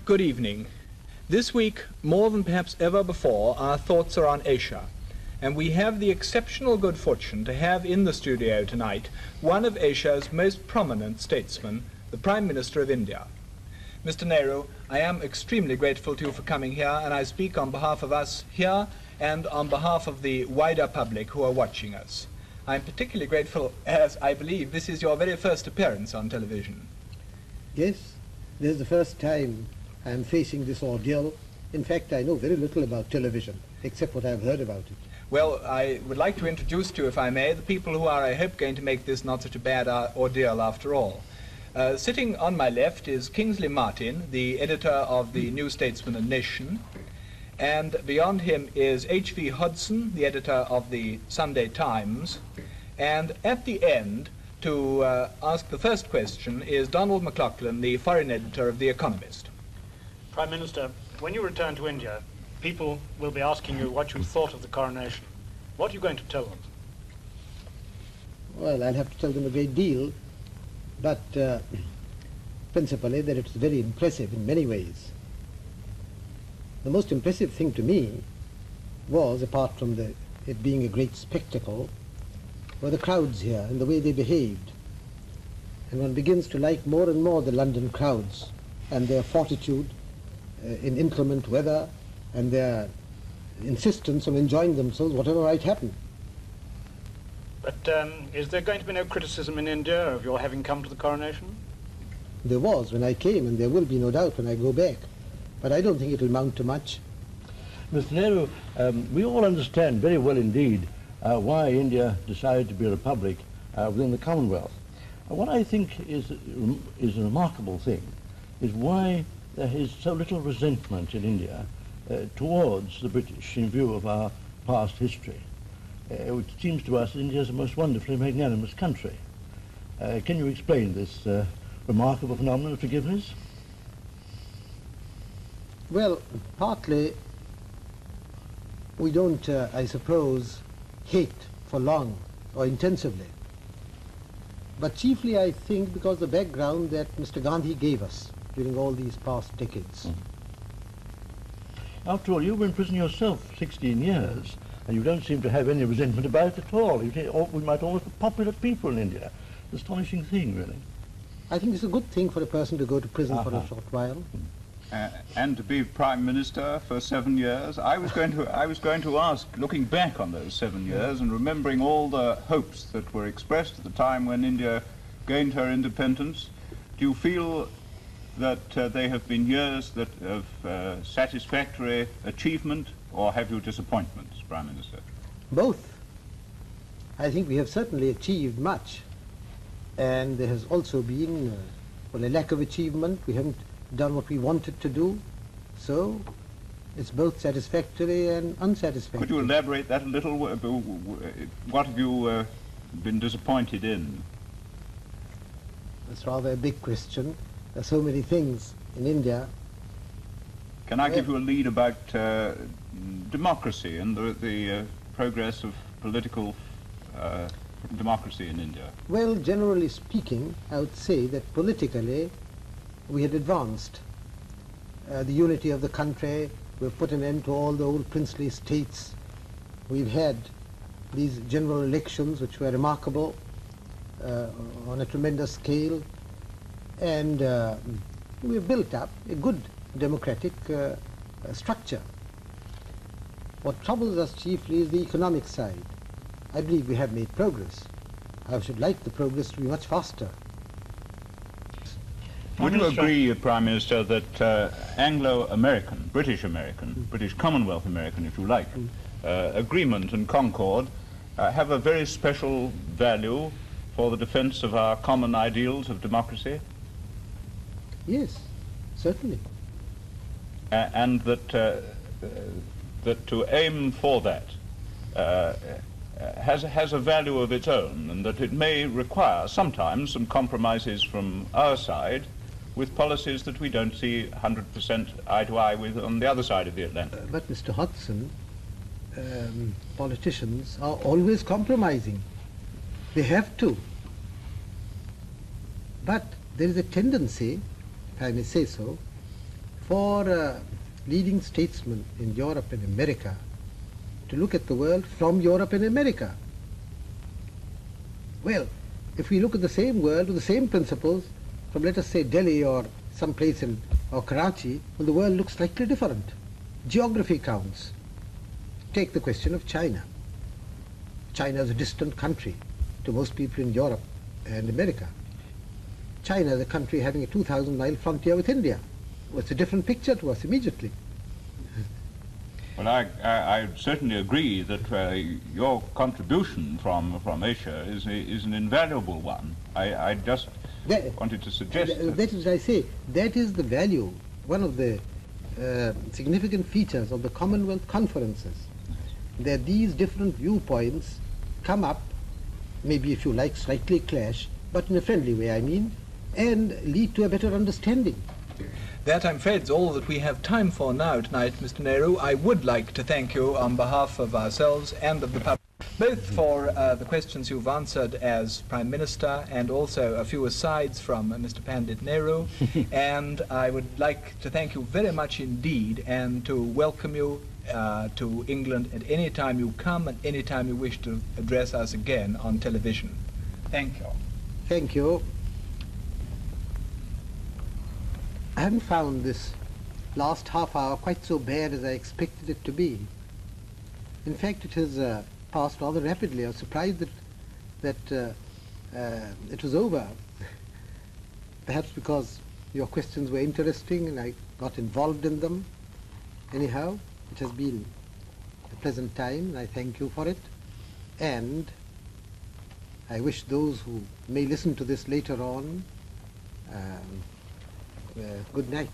Good evening. This week, more than perhaps ever before, our thoughts are on Asia, and we have the exceptional good fortune to have in the studio tonight one of Asia's most prominent statesmen, the Prime Minister of India. Mr. Nehru, I am extremely grateful to you for coming here, and I speak on behalf of us here and on behalf of the wider public who are watching us. I'm particularly grateful as I believe this is your very first appearance on television. Yes, this is the first time I am facing this ordeal. In fact, I know very little about television, except what I've heard about it. Well, I would like to introduce to you, if I may, the people who are, I hope, going to make this not such a bad ordeal after all. Sitting on my left is Kingsley Martin, the editor of the New Statesman and Nation, and beyond him is H.V. Hodson, the editor of the Sunday Times, and at the end, to ask the first question, is Donald McLaughlin, the foreign editor of The Economist. Prime Minister, when you return to India, people will be asking you what you thought of the coronation. What are you going to tell them? Well, I'll have to tell them a great deal, but principally that it's very impressive in many ways. The most impressive thing to me was, apart from it being a great spectacle, were the crowds here and the way they behaved. And one begins to like more and more the London crowds and their fortitude in inclement weather and their insistence on enjoying themselves whatever might happen. But is there going to be no criticism in India of your having come to the coronation? There was when I came, and there will be no doubt when I go back. But I don't think it will amount to much. Mr. Nehru, we all understand very well indeed why India decided to be a republic within the Commonwealth. What I think is a remarkable thing is why there is so little resentment in India towards the British in view of our past history. It seems to us that India is a most wonderfully magnanimous country. Can you explain this remarkable phenomenon of forgiveness? Well, partly we don't, I suppose, hate for long or intensively. But chiefly, I think, because the background that Mr. Gandhi gave us during all these past decades. After all, you were in prison yourself 16 years, and you don't seem to have any resentment about it at all. We might almost be popular people in India. It's an astonishing thing, really. I think it's a good thing for a person to go to prison for a short while. And to be Prime Minister for 7 years. I was going to ask, looking back on those 7 years and remembering all the hopes that were expressed at the time when India gained her independence, do you feel that they have been years of satisfactory achievement, or have you disappointments, Prime Minister? Both. I think we have certainly achieved much, and there has also been a lack of achievement. We haven't done what we wanted to do, so it's both satisfactory and unsatisfactory. Could you elaborate that a little? What have you been disappointed in? That's rather a big question. There are so many things in India. Can I give you a lead about democracy and the progress of political democracy in India? Well, generally speaking, I would say that politically we had advanced. The unity of the country, we've put an end to all the old princely states. We've had these general elections which were remarkable on a tremendous scale, and we've built up a good democratic structure. What troubles us chiefly is the economic side. I believe we have made progress. I should like the progress to be much faster. Would you agree, Prime Minister, that Anglo-American, British-American, British Commonwealth American, if you like, agreement and concord have a very special value for the defense of our common ideals of democracy? Yes, certainly. And that to aim for that has a value of its own, and that it may require sometimes some compromises from our side with policies that we don't see 100% eye to eye with on the other side of the Atlantic. But Mr. Hodson, politicians are always compromising. They have to. But there is a tendency, if I may say so, for leading statesmen in Europe and America to look at the world from Europe and America. Well, if we look at the same world with the same principles from, let us say, Delhi or some place or Karachi, well, the world looks slightly different. Geography counts. Take the question of China. China is a distant country to most people in Europe and America. China is a country having a 2,000-mile frontier with India. Well, it's a different picture to us immediately. Well, I certainly agree that your contribution from Asia is an invaluable one. I just wanted to suggest that is what I say. That is the value, one of the significant features of the Commonwealth conferences, that these different viewpoints come up, maybe if you like slightly clash, but in a friendly way, I mean, and lead to a better understanding. That, I'm afraid, is all that we have time for now tonight, Mr. Nehru. I would like to thank you on behalf of ourselves and of the public, both for the questions you've answered as Prime Minister and also a few asides from Mr. Pandit Nehru. And I would like to thank you very much indeed and to welcome you to England at any time you come and any time you wish to address us again on television. Thank you. Thank you. I haven't found this last half hour quite so bad as I expected it to be. In fact, it has passed rather rapidly. I was surprised that it was over. Perhaps because your questions were interesting and I got involved in them. Anyhow, it has been a pleasant time and I thank you for it. And I wish those who may listen to this later on good night.